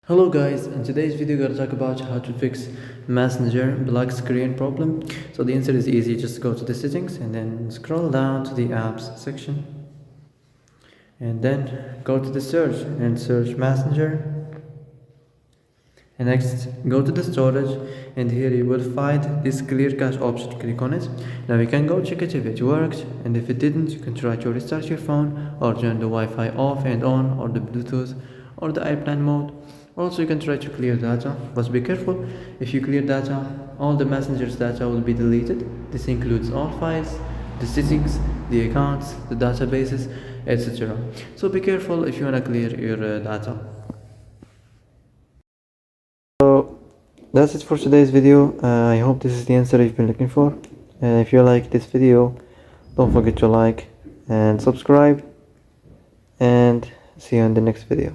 Hello guys, in today's video we're gonna talk about how to fix Messenger black screen problem. So the answer is easy, just go to the settings and then scroll down to the apps section and then go to the search and search Messenger, and next go to the storage, and here you will find this clear cache option. Click on it. Now you can go check it if it worked, and if it didn't you can try to restart your phone or turn the Wi-Fi off and on, or the Bluetooth or the airplane mode. Also you can try to clear data, but be careful. If you clear data, all the Messenger's data will be deleted. This includes all files, the settings, the accounts, the databases, etc. So be careful if you want to clear your data. So that's it for today's video. I hope this is the answer you've been looking for. And if you like this video, don't forget to like and subscribe, and see you in the next video.